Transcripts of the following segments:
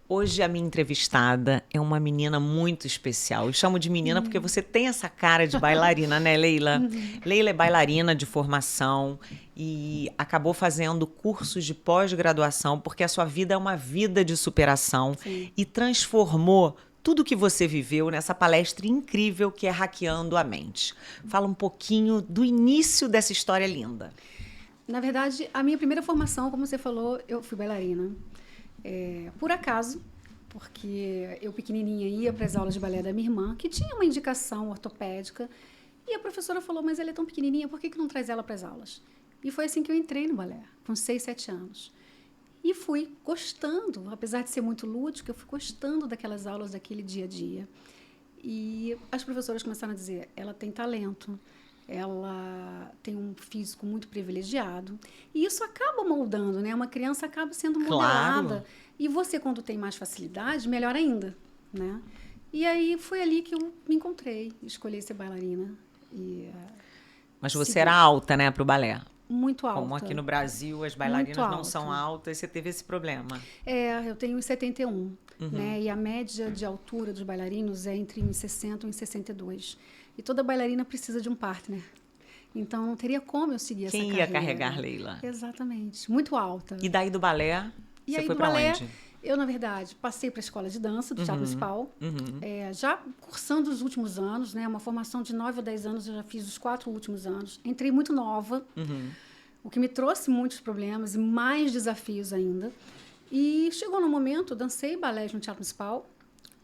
Hoje a minha entrevistada é uma menina muito especial. Eu chamo de menina porque você tem essa cara de bailarina, né, Leila? Leila é bailarina de formação e acabou fazendo cursos de pós-graduação porque a sua vida é uma vida de superação Sim. e transformou tudo que você viveu nessa palestra incrível que é Hackeando a Mente. Fala um pouquinho do início dessa história linda. Na verdade, a minha primeira formação, como você falou, eu fui bailarina. Por acaso, porque eu pequenininha ia para as aulas de balé da minha irmã, que tinha uma indicação ortopédica, e a professora falou, mas ela é tão pequenininha, por que não traz ela para as aulas? E foi assim que eu entrei no balé, com 6, 7 anos. E fui gostando, apesar de ser muito lúdico, eu fui gostando daquelas aulas, daquele dia a dia. E as professoras começaram a dizer, ela tem talento, ela tem um físico muito privilegiado. E isso acaba moldando, né? Uma criança acaba sendo Claro. modelada. E você, quando tem mais facilidade, melhor ainda, né? E aí foi ali que eu me encontrei, escolhi ser bailarina. E Mas você era segui alta, né, pro balé? muito Como aqui alta, no Brasil as muito bailarinas não são alta. altas, você teve esse problema. Eu tenho 1,71, né? E a média de altura dos bailarinos é entre 1,60 e 1,62. E toda bailarina precisa de um partner. Então, não teria como eu seguir essa Quem carreira. ia carregar Leila? Exatamente. Muito alta. E daí do balé, E você aí, foi do pra balé, onde? eu, na verdade, passei para a escola de dança do Teatro Municipal. Já cursando os últimos anos, né? Uma formação de 9 ou 10 anos, eu já fiz os 4 últimos anos. Entrei muito nova, o que me trouxe muitos problemas e mais desafios ainda. E chegou no momento, dancei balé no Teatro Municipal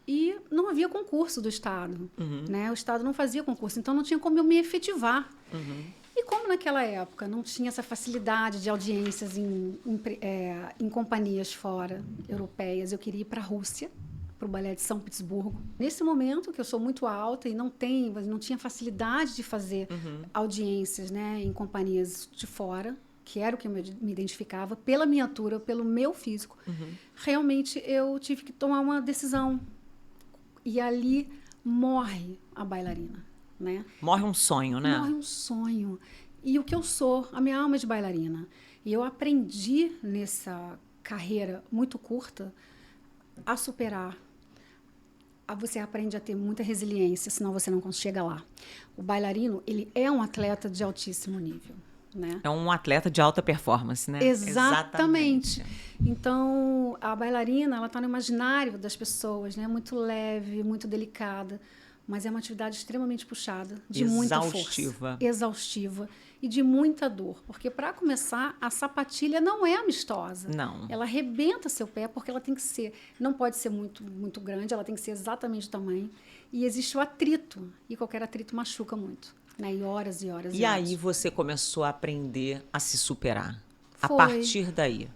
e não havia concurso do Estado, né? O Estado não fazia concurso, então não tinha como eu me efetivar. E como naquela época não tinha essa facilidade de audiências em companhias fora, europeias, eu queria ir para a Rússia, para o balé de São Petersburgo. Nesse momento, que eu sou muito alta e não tinha facilidade de fazer audiências, né, em companhias de fora, que era o que eu me identificava, pela minha altura, pelo meu físico, realmente eu tive que tomar uma decisão. E ali morre a bailarina, né? Morre um sonho, né? Morre um sonho. E o que eu sou, a minha alma é de bailarina. E eu aprendi nessa carreira muito curta a superar. Você aprende a ter muita resiliência, senão você não chega lá. O bailarino, ele é um atleta de altíssimo nível, né? É um atleta de alta performance, né? Exatamente. Então, a bailarina, ela está no imaginário das pessoas, né? Muito leve, muito delicada, mas é uma atividade extremamente puxada, de muita força, exaustiva e de muita dor, porque para começar, a sapatilha não é amistosa. Não. Ela arrebenta seu pé porque ela tem que ser, não pode ser muito grande, ela tem que ser exatamente o tamanho. E existe o atrito, e qualquer atrito machuca muito. Né? E horas e horas e aí você começou a aprender a se superar. A partir daí.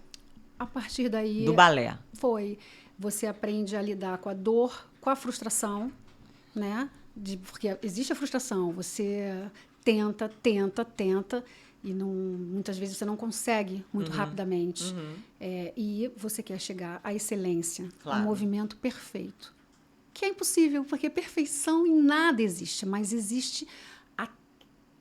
A partir daí. Do balé. Foi. Você aprende a lidar com a dor, com a frustração, né? Porque existe a frustração. Você tenta, e muitas vezes você não consegue muito rapidamente. E você quer chegar à excelência, ao movimento perfeito. Que é impossível, porque perfeição em nada existe, mas existe a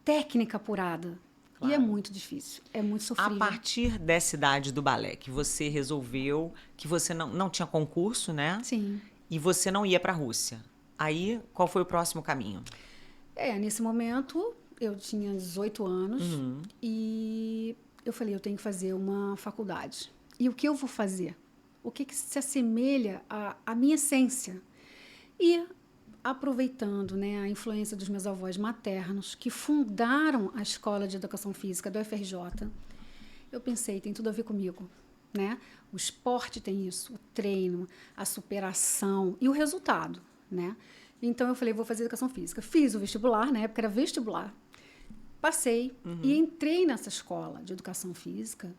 técnica apurada. Claro. E é muito difícil, é muito sofrível. A partir dessa idade do balé, que você resolveu que você não tinha concurso, né? Sim. E você não ia para a Rússia. Aí, qual foi o próximo caminho? Nesse momento, eu tinha 18 anos e eu falei, eu tenho que fazer uma faculdade. E o que eu vou fazer? O que se assemelha à minha essência? E aproveitando, né, a influência dos meus avós maternos, que fundaram a Escola de Educação Física do FRJ, eu pensei, tem tudo a ver comigo. Né? O esporte tem isso, o treino, a superação e o resultado. Né? Então, eu falei, vou fazer Educação Física. Fiz o vestibular, na época era vestibular. Passei e entrei nessa escola de Educação Física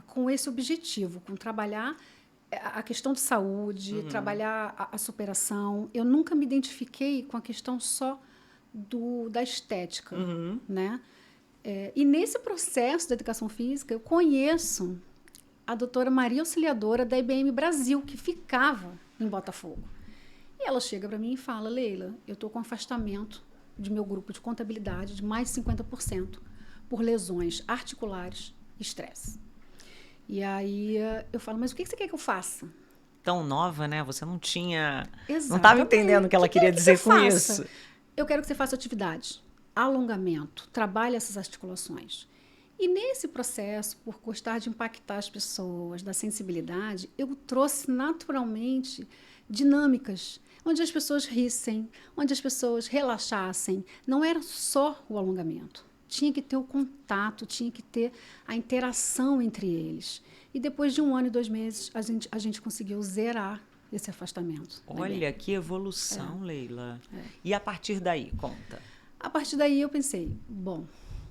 com esse objetivo, com trabalhar a questão de saúde, trabalhar a superação. Eu nunca me identifiquei com a questão só da estética. Né? E nesse processo da educação física, eu conheço a doutora Maria Auxiliadora da IBM Brasil, que ficava em Botafogo. E ela chega para mim e fala, Leila, eu estou com afastamento de meu grupo de contabilidade de mais de 50% por lesões articulares e estresse. E aí eu falo, mas o que você quer que eu faça? tão nova, né? Você não tinha... Exatamente. Não estava entendendo o que ela queria dizer com isso. Eu quero que você faça atividade, alongamento, trabalhe essas articulações. E nesse processo, por gostar de impactar as pessoas, da sensibilidade, eu trouxe naturalmente dinâmicas, onde as pessoas rissem, onde as pessoas relaxassem. Não era só o alongamento. Tinha que ter o contato, tinha que ter a interação entre eles. E depois de 1 ano e 2 meses, a gente conseguiu zerar esse afastamento. Olha, que evolução, Leila. E a partir daí, conta. A partir daí eu pensei, bom...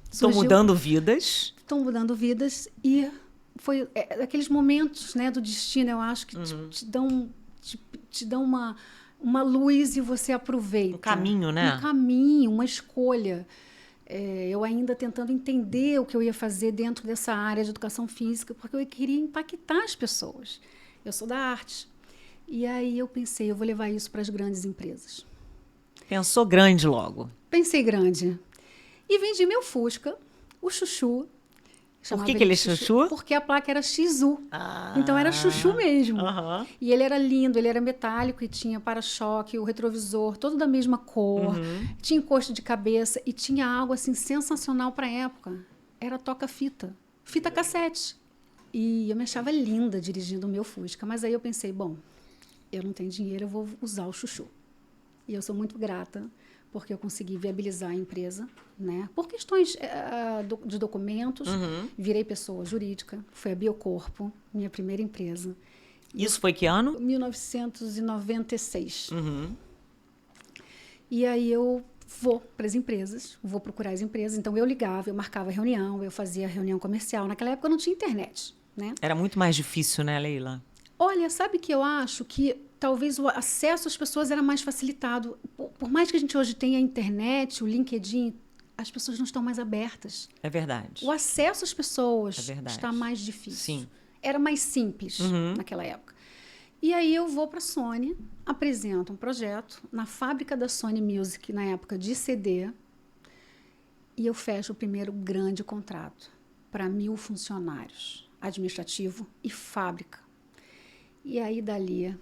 Estão mudando vidas. Estão mudando vidas e foi aqueles momentos, né, do destino, eu acho, que te dão uma luz e você aproveita. Um caminho, né? Um caminho, uma escolha. Eu ainda tentando entender o que eu ia fazer dentro dessa área de educação física, porque eu queria impactar as pessoas. Eu sou da arte. E aí eu pensei, eu vou levar isso para as grandes empresas. Pensou grande logo. Pensei grande. E vendi meu Fusca, o Chuchu. Por que ele é Chuchu? Porque a placa era Shizu. Então era Chuchu mesmo. E ele era lindo, ele era metálico e tinha para-choque, o retrovisor, todo da mesma cor. Tinha encosto de cabeça e tinha algo assim sensacional para a época. Era toca-fita, fita cassete. E eu me achava linda dirigindo o meu Fusca. Mas aí eu pensei, bom, eu não tenho dinheiro, eu vou usar o Chuchu. E eu sou muito grata, porque eu consegui viabilizar a empresa, né? Por questões de documentos, virei pessoa jurídica, foi a Biocorpo, minha primeira empresa. Isso foi que ano? 1996. E aí eu vou para as empresas, vou procurar as empresas. Então eu ligava, eu marcava reunião, eu fazia reunião comercial. Naquela época não tinha internet, né? Era muito mais difícil, né, Leila? Olha, sabe que eu acho que talvez o acesso às pessoas era mais facilitado. Por mais que a gente hoje tenha a internet, o LinkedIn, as pessoas não estão mais abertas. É verdade. O acesso às pessoas está mais difícil. Sim. Era mais simples naquela época. E aí eu vou para a Sony, apresento um projeto na fábrica da Sony Music, na época de CD, e eu fecho o primeiro grande contrato para 1.000 funcionários, administrativo e fábrica. E aí, dali,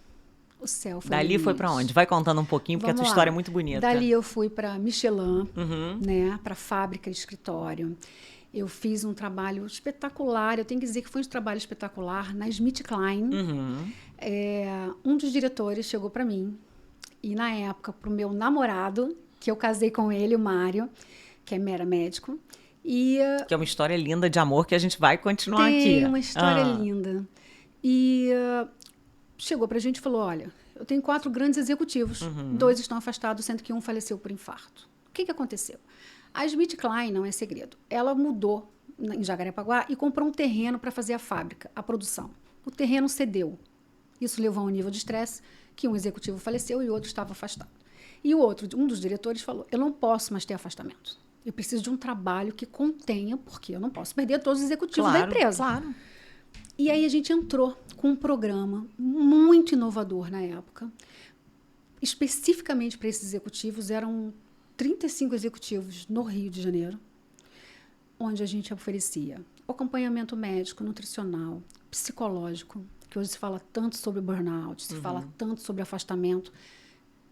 o céu foi Dali foi para onde? Vai contando um pouquinho, porque a tua história é muito bonita. Dali eu fui para Michelin, né, para fábrica e escritório. Eu fiz um trabalho espetacular, eu tenho que dizer que foi um trabalho espetacular, na Smith Klein. Um dos diretores chegou para mim, e na época, para o meu namorado, que eu casei com ele, o Mário, que era médico. Que é uma história linda de amor que a gente vai continuar aqui. Tem uma história linda. E... chegou para a gente e falou, olha, eu tenho 4 grandes executivos, 2 estão afastados, sendo que um faleceu por infarto. O que aconteceu? A Smith Klein, não é segredo, ela mudou em Jacarepaguá e comprou um terreno para fazer a fábrica, a produção. O terreno cedeu. Isso levou a um nível de estresse que um executivo faleceu e o outro estava afastado. E o outro, um dos diretores, falou, eu não posso mais ter afastamento. Eu preciso de um trabalho que contenha, porque eu não posso perder todos os executivos da empresa. Claro. E aí a gente entrou com um programa muito inovador na época, especificamente para esses executivos, eram 35 executivos no Rio de Janeiro, onde a gente oferecia acompanhamento médico, nutricional, psicológico, que hoje se fala tanto sobre burnout, se fala tanto sobre afastamento.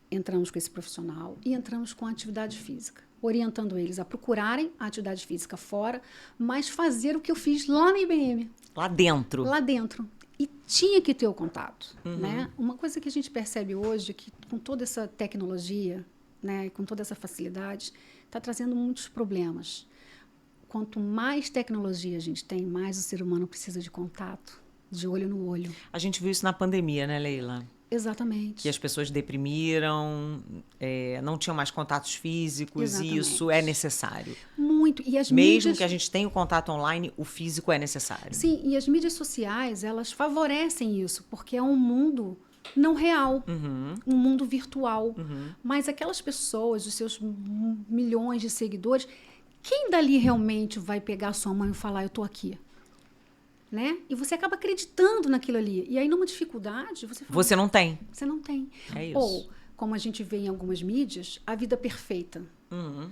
Entramos com esse profissional e entramos com a atividade física, orientando eles a procurarem a atividade física fora, mas fazer o que eu fiz lá na IBM. Lá dentro. Lá dentro. E tinha que ter o contato, né? Uma coisa que a gente percebe hoje é que com toda essa tecnologia, né, com toda essa facilidade, está trazendo muitos problemas. Quanto mais tecnologia a gente tem, mais o ser humano precisa de contato, de olho no olho. A gente viu isso na pandemia, né, Leila? Exatamente. Que as pessoas deprimiram, não tinham mais contatos físicos. Exatamente. E isso é necessário. Muito. E as Mesmo mídias... que a gente tenha o contato online, o físico é necessário. Sim, e as mídias sociais, elas favorecem isso, porque é um mundo não real, um mundo virtual. Mas aquelas pessoas, os seus milhões de seguidores, quem dali realmente vai pegar a sua mão e falar, eu estou aqui? Né? E você acaba acreditando naquilo ali. E aí, numa dificuldade, você fala... Você não tem. Você não tem. É isso. Ou, como a gente vê em algumas mídias, a vida perfeita.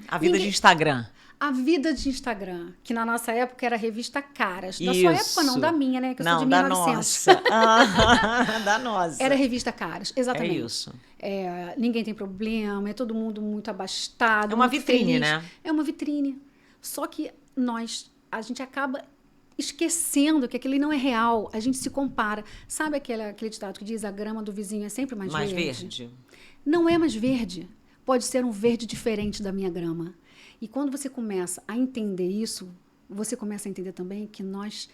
A vida de Instagram. A vida de Instagram, que na nossa época era a revista Caras. Da sua época, não, da minha, né? Que eu sou de 1900. Da nossa. Da nossa. Era a revista Caras, exatamente. É isso. Ninguém tem problema, é todo mundo muito abastado. É uma muito vitrine, feliz. né? É uma vitrine. Só que a gente acaba esquecendo que aquilo não é real. A gente se compara. Sabe aquele ditado que diz a grama do vizinho é sempre mais verde? Mais verde. Não é mais verde. Pode ser um verde diferente da minha grama. E quando você começa a entender isso, você começa a entender também que nós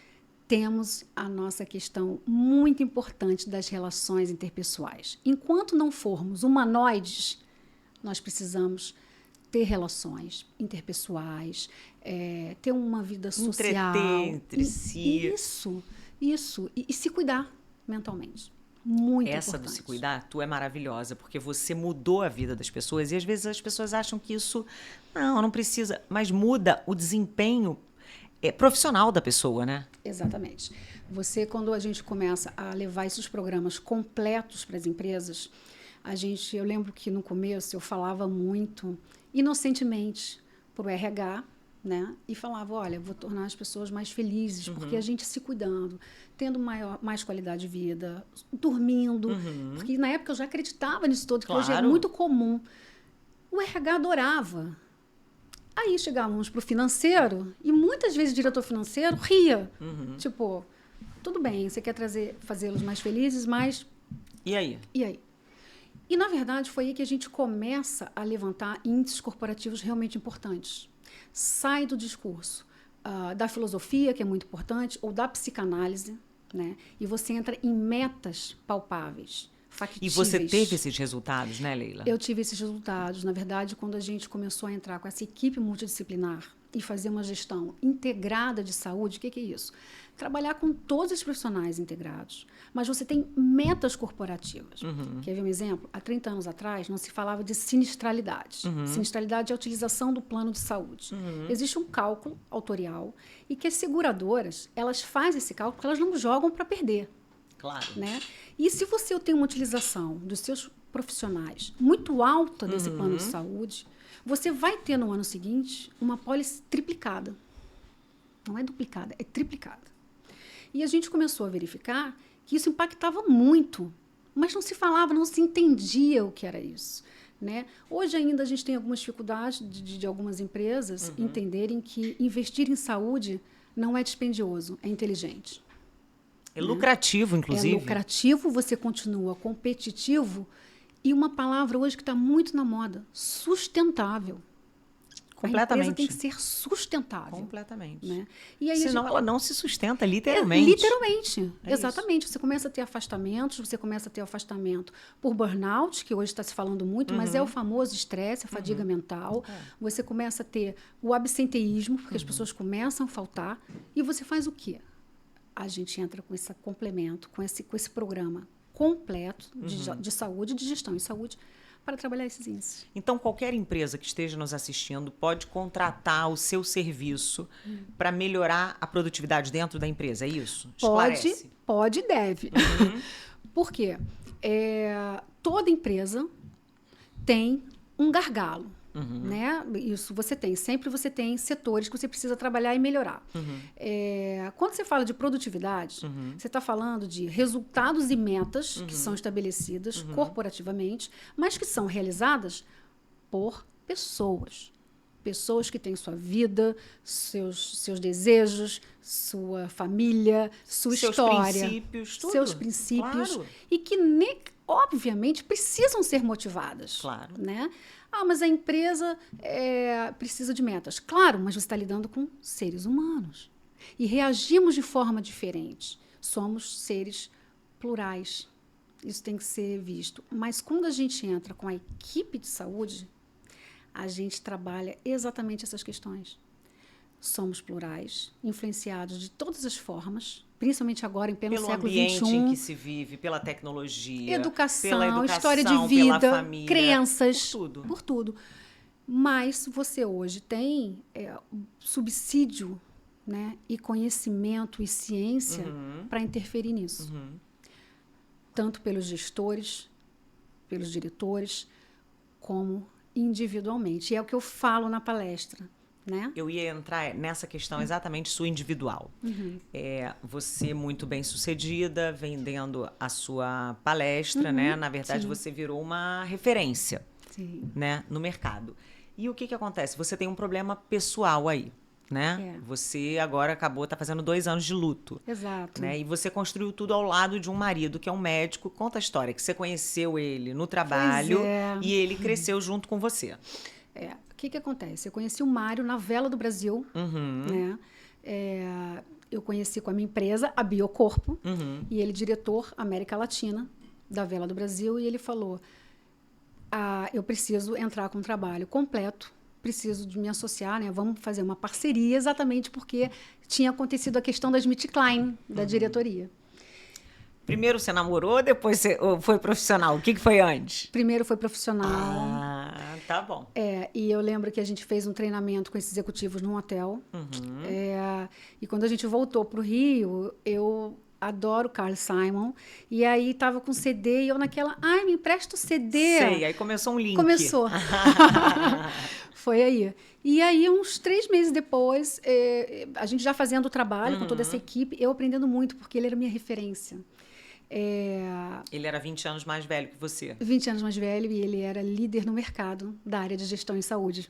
temos a nossa questão muito importante das relações interpessoais. Enquanto não formos humanoides, nós precisamos ter relações interpessoais, ter uma vida social. Entreter entre si. Isso. E se cuidar mentalmente. Muito Essa importante. do se cuidar, tu é maravilhosa, porque você mudou a vida das pessoas. E às vezes as pessoas acham que isso, não precisa. Mas muda o desempenho profissional da pessoa, né? Exatamente. Quando a gente começa a levar esses programas completos para as empresas, eu lembro que no começo eu falava muito inocentemente para o RH, né? E falava, olha, vou tornar as pessoas mais felizes, porque a gente se cuidando, tendo mais qualidade de vida, dormindo, porque na época eu já acreditava nisso todo, que hoje é muito comum. O RH adorava. Aí chegávamos para o financeiro e muitas vezes o diretor financeiro ria. Tipo, tudo bem, você quer fazê-los mais felizes, mas... E aí? E, na verdade, foi aí que a gente começa a levantar índices corporativos realmente importantes. Sai do discurso da filosofia, que é muito importante, ou da psicanálise, né? E você entra em metas palpáveis, factíveis. E você teve esses resultados, né, Leila? Eu tive esses resultados. Na verdade, quando a gente começou a entrar com essa equipe multidisciplinar e fazer uma gestão integrada de saúde, o que é isso? Trabalhar com todos os profissionais integrados. Mas você tem metas corporativas. Quer ver um exemplo? Há 30 anos atrás, não se falava de sinistralidade. Sinistralidade é a utilização do plano de saúde. Existe um cálculo autorial e que as seguradoras, elas fazem esse cálculo porque elas não jogam para perder. Claro. Né? E se você tem uma utilização dos seus profissionais muito alta desse plano de saúde, você vai ter no ano seguinte uma apólice triplicada. Não é duplicada, é triplicada. E a gente começou a verificar que isso impactava muito, mas não se falava, não se entendia o que era isso. Né? Hoje ainda a gente tem algumas dificuldades de algumas empresas entenderem que investir em saúde não é dispendioso, é inteligente. É lucrativo, inclusive. É lucrativo, você continua competitivo e uma palavra hoje que está muito na moda, sustentável. Completamente. A empresa tem que ser sustentável. Completamente. Né? E aí senão ela não se sustenta, literalmente. Literalmente, exatamente. Isso. Você começa a ter afastamentos, por burnout, que hoje está se falando muito, mas é o famoso estresse, a fadiga mental. Você começa a ter o absenteísmo, porque as pessoas começam a faltar. E você faz o quê? A gente entra com esse complemento, com esse programa completo de saúde, de gestão em saúde, para trabalhar esses índices. Então, qualquer empresa que esteja nos assistindo pode contratar o seu serviço para melhorar a produtividade dentro da empresa, é isso? Esclarece. Pode e deve. Por quê? Toda empresa tem um gargalo. Né? Isso sempre você tem setores que você precisa trabalhar e melhorar. Quando você fala de produtividade, você está falando de resultados e metas que são estabelecidas corporativamente, mas que são realizadas por pessoas. Pessoas que têm sua vida, seus desejos, sua família, sua história, seus princípios, claro. E que, obviamente, precisam ser motivadas. Claro. Né? Mas a empresa precisa de metas. Claro, mas você está lidando com seres humanos. E reagimos de forma diferente. Somos seres plurais. Isso tem que ser visto. Mas quando a gente entra com a equipe de saúde, a gente trabalha exatamente essas questões. Somos plurais, influenciados de todas as formas, principalmente agora em pleno século XXI. Pelo ambiente em que se vive, pela tecnologia, educação, pela história de vida, pela família, crenças, por tudo. Mas você hoje tem subsídio, né, e conhecimento e ciência para interferir nisso. Tanto pelos gestores, pelos diretores, como individualmente. E é o que eu falo na palestra, né? Eu ia entrar nessa questão exatamente sua individual. Você muito bem sucedida, vendendo a sua palestra, né? Na verdade, sim. você virou uma referência, Sim. né? No mercado. E o que acontece? Você tem um problema pessoal aí, né? É. Você agora tá fazendo 2 anos de luto. Exato. Né? E você construiu tudo ao lado de um marido que é um médico. Conta a história, que você conheceu ele no trabalho e ele cresceu junto com você. O que acontece? Eu conheci o Mário na Vela do Brasil, né? Eu conheci com a minha empresa, a Biocorpo, e ele diretor América Latina da Vela do Brasil, e ele falou, eu preciso entrar com um trabalho completo, preciso de me associar, né? Vamos fazer uma parceria, exatamente porque tinha acontecido a questão da Smith Klein, da diretoria. Primeiro você namorou, depois você foi profissional. O que foi antes? Primeiro foi profissional. Ah, tá bom. E eu lembro que a gente fez um treinamento com esses executivos num hotel. E quando a gente voltou para o Rio, eu adoro Carl Simon. E aí tava com CD e eu naquela, me empresta o CD. Sei, aí começou um link. Começou. Foi aí. E aí, uns 3 meses depois, a gente já fazendo o trabalho com toda essa equipe, eu aprendendo muito, porque ele era minha referência. Ele era 20 anos mais velho que você. 20 anos mais velho, e ele era líder no mercado da área de gestão em saúde.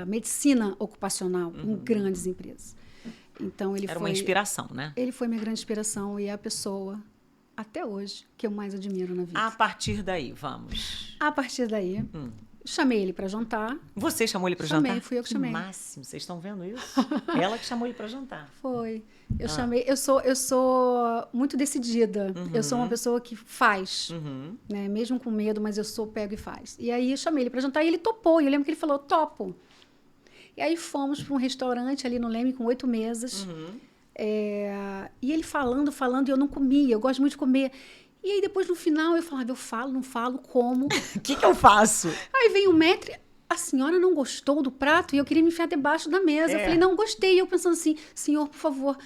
Medicina ocupacional, em grandes empresas. Então, ele era uma inspiração, né? Ele foi minha grande inspiração e é a pessoa, até hoje, que eu mais admiro na vida. A partir daí, vamos. A partir daí, chamei ele para jantar. Você chamou ele para jantar? Fui eu que chamei. Máximo, vocês estão vendo isso? Ela que chamou ele para jantar. Foi. Eu chamei. Eu sou muito decidida. Eu sou uma pessoa que faz, né? Mesmo com medo, mas eu pego e faz. E aí eu chamei ele para jantar e ele topou. E eu lembro que ele falou, topo. E aí fomos para um restaurante ali no Leme com 8 mesas. E ele falando, e eu não comia. Eu gosto muito de comer. E aí depois no final eu falava, eu falo, não falo, como. O que eu faço? Aí vem o maître, a senhora não gostou do prato e eu queria me enfiar debaixo da mesa. Eu falei, não gostei. E eu pensando assim, senhor, por favor,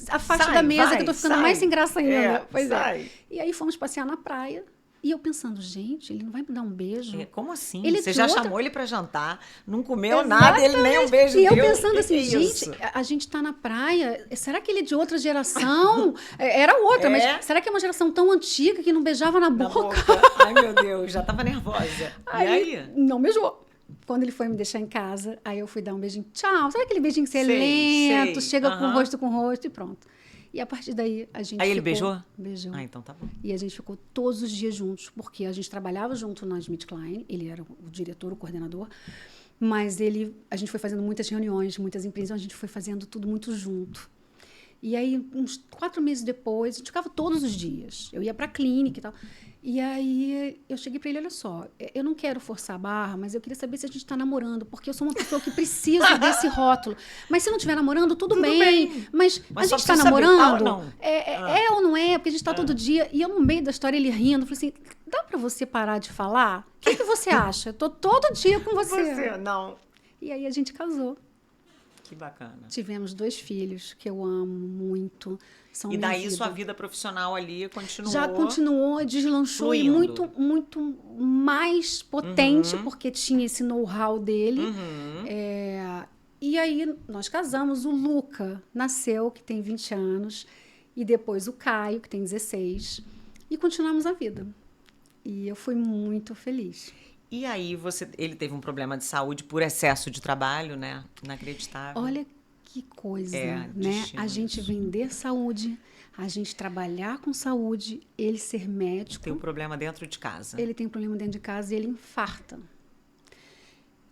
afaste da mesa que eu tô ficando mais sem graça ainda. Pois é. E aí fomos passear na praia. E eu pensando, gente, ele não vai me dar um beijo? Como assim? Ele Você já chamou ele para jantar, não comeu Exatamente. nada, ele nem um beijo deu. E eu pensando assim, gente, a gente tá na praia, será que ele é de outra geração? Era outra, mas será que é uma geração tão antiga que não beijava na boca? Ai, meu Deus, já tava nervosa. Aí? Não beijou. Quando ele foi me deixar em casa, aí eu fui dar um beijinho, tchau. Sabe aquele beijinho que você é lento, chega com rosto e pronto. E a partir daí, a gente ele beijou? Beijou. Ah, então tá bom. E a gente ficou todos os dias juntos, porque a gente trabalhava junto na Smith Klein, ele era o diretor, o coordenador, mas a gente foi fazendo muitas reuniões, muitas empresas, a gente foi fazendo tudo muito junto. E aí, uns 4 meses depois, a gente ficava todos os dias. Eu ia para a clínica e tal. E aí, eu cheguei para ele, olha só, eu não quero forçar a barra, mas eu queria saber se a gente está namorando, porque eu sou uma pessoa que precisa desse rótulo. Mas se não estiver namorando, tudo bem. Mas a gente está namorando? Não. É ou não é? Porque a gente está todo dia. E eu, no meio da história, ele rindo, falei assim, dá para você parar de falar? O que você acha? Eu tô todo dia com você. Você, não. E aí, a gente casou. Que bacana. Tivemos 2 filhos que eu amo muito. São e daí minha vida. Sua vida profissional ali continuou? Já continuou, deslanchou fluindo. E muito, muito mais potente, porque tinha esse know-how dele. E aí nós casamos, o Luca nasceu, que tem 20 anos, e depois o Caio, que tem 16, e continuamos a vida. E eu fui muito feliz. E aí ele teve um problema de saúde por excesso de trabalho, né? Inacreditável. Olha que coisa, né? A gente vender saúde, a gente trabalhar com saúde, ele ser médico. Tem um problema dentro de casa. Ele tem um problema dentro de casa e ele infarta.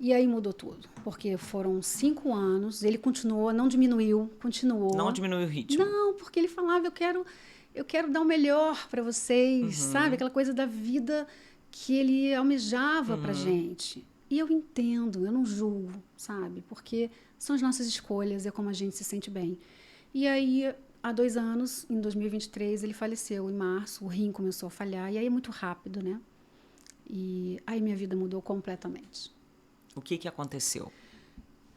E aí mudou tudo, porque foram 5 anos, ele continuou, não diminuiu, continuou. Não diminuiu o ritmo? Não, porque ele falava, eu quero dar o melhor para vocês, sabe? Aquela coisa da vida que ele almejava pra gente. E eu entendo, eu não julgo, sabe? Porque são as nossas escolhas, é como a gente se sente bem. E aí, há 2 anos, em 2023, ele faleceu. Em março, o rim começou a falhar. E aí é muito rápido, né? E aí minha vida mudou completamente. O que aconteceu?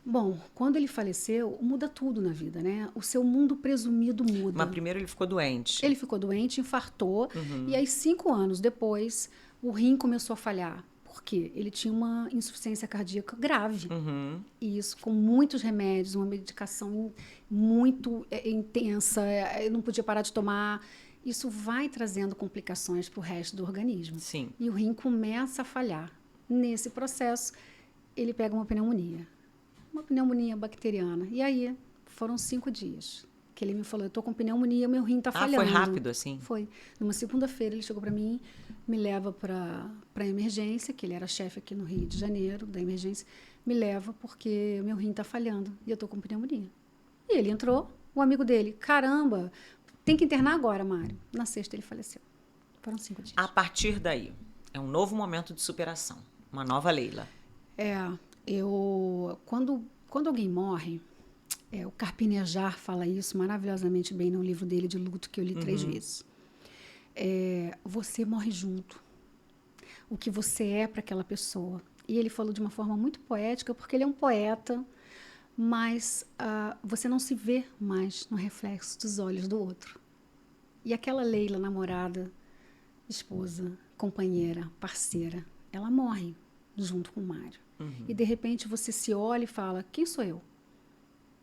Bom, quando ele faleceu, muda tudo na vida, né? O seu mundo presumido muda. Mas primeiro ele ficou doente. Ele ficou doente, infartou. E aí, 5 anos depois, o rim começou a falhar. Por quê? Ele tinha uma insuficiência cardíaca grave. Uhum. E isso com muitos remédios, uma medicação muito intensa, não podia parar de tomar. Isso vai trazendo complicações para o resto do organismo. Sim. E o rim começa a falhar. Nesse processo, ele pega uma pneumonia bacteriana. E aí, foram 5 dias que ele me falou, eu estou com pneumonia, meu rim está falhando. Foi rápido assim? Foi. Numa segunda-feira, ele chegou para mim, me leva para a emergência, que ele era chefe aqui no Rio de Janeiro, da emergência, me leva porque meu rim está falhando e eu estou com pneumonia. E ele entrou, o amigo dele, caramba, tem que internar agora, Mário. Na sexta ele faleceu. Foram 5 dias. A partir daí, é um novo momento de superação, uma nova Leila. Quando alguém morre, o Carpinejar fala isso maravilhosamente bem no livro dele de luto, que eu li 3 vezes. Você morre junto. O que você é para aquela pessoa. E ele falou de uma forma muito poética, porque ele é um poeta, mas você não se vê mais no reflexo dos olhos do outro. E aquela Leila, namorada, esposa, companheira, parceira, ela morre junto com o Mário. E, de repente, você se olha e fala, quem sou eu?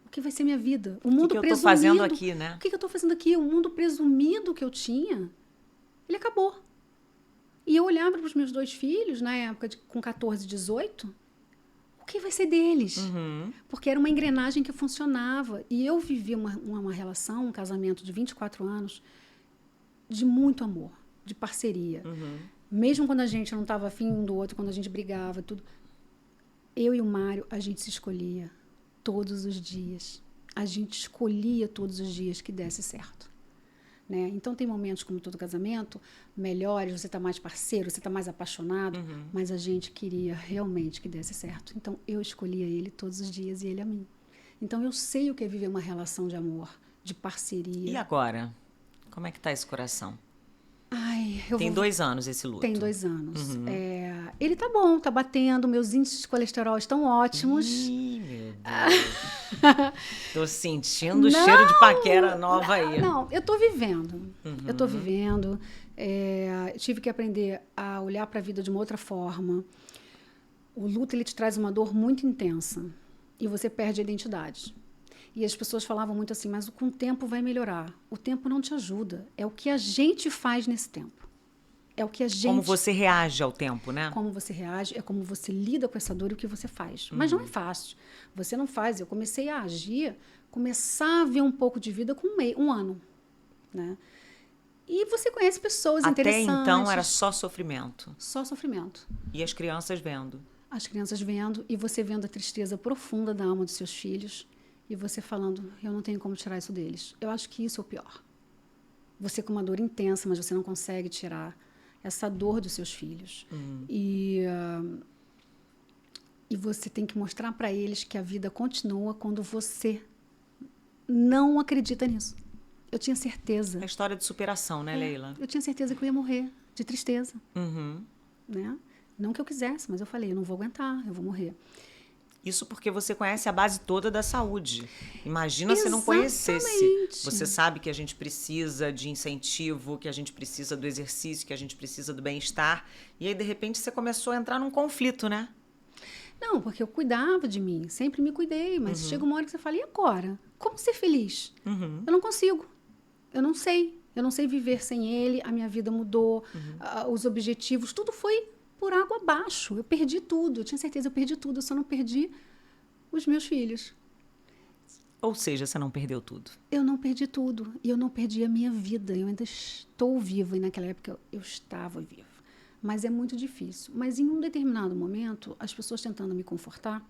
O que vai ser minha vida? O mundo presumido. O que eu estou fazendo aqui, né? O que eu estou fazendo aqui? O mundo presumido que eu tinha, ele acabou. E eu olhava para os meus 2 filhos, na época com 14 e 18, o que vai ser deles? Porque era uma engrenagem que funcionava. E eu vivi uma relação, um casamento de 24 anos, de muito amor, de parceria. Mesmo quando a gente não estava afim um do outro, quando a gente brigava, tudo. Eu e o Mário, a gente se escolhia todos os dias. A gente escolhia todos os dias que desse certo. Né? Então, tem momentos, como todo casamento, melhores, você está mais parceiro, você está mais apaixonado, mas a gente queria realmente que desse certo. Então, eu escolhia ele todos os dias e ele a mim. Então, eu sei o que é viver uma relação de amor, de parceria. E agora? Como é que está esse coração? Tem 2 anos esse luto. Tem 2 anos. Ele tá bom, tá batendo, meus índices de colesterol estão ótimos. Ih, meu Deus. Tô sentindo o cheiro de paquera nova aí. Não, eu tô vivendo. Eu tô vivendo. Tive que aprender a olhar para a vida de uma outra forma. O luto, ele te traz uma dor muito intensa. E você perde a identidade. E as pessoas falavam muito assim, mas com o tempo vai melhorar. O tempo não te ajuda. É o que a gente faz nesse tempo. É o que a gente... Como você reage ao tempo, né? Como você reage, é como você lida com essa dor e o que você faz. Mas não é fácil. Você não faz. Eu comecei a agir, começar a ver um pouco de vida com 1 ano. Né? E você conhece pessoas interessantes. Até então era só sofrimento. Só sofrimento. E as crianças vendo. As crianças vendo e você vendo a tristeza profunda da alma dos seus filhos. E você falando, eu não tenho como tirar isso deles. Eu acho que isso é o pior. Você com uma dor intensa, mas você não consegue tirar essa dor dos seus filhos. E você tem que mostrar para eles que a vida continua quando você não acredita nisso. Eu tinha certeza. É a história de superação, né, Leila? Eu tinha certeza que eu ia morrer de tristeza. Né? Não que eu quisesse, mas eu falei, eu não vou aguentar, eu vou morrer. Isso porque você conhece a base toda da saúde. Imagina se não conhecesse. Você sabe que a gente precisa de incentivo, que a gente precisa do exercício, que a gente precisa do bem-estar. E aí, de repente, você começou a entrar num conflito, né? Não, porque eu cuidava de mim, sempre me cuidei. Mas chega uma hora que você fala, e agora? Como ser feliz? Eu não consigo. Eu não sei. Eu não sei viver sem ele. A minha vida mudou. Os objetivos, tudo foi por água abaixo. Eu perdi tudo. Eu tinha certeza, eu perdi tudo. Eu só não perdi os meus filhos. Ou seja, você não perdeu tudo. Eu não perdi tudo. E eu não perdi a minha vida. Eu ainda estou viva. E naquela época eu estava viva. Mas é muito difícil. Mas em um determinado momento, as pessoas tentando me confortar,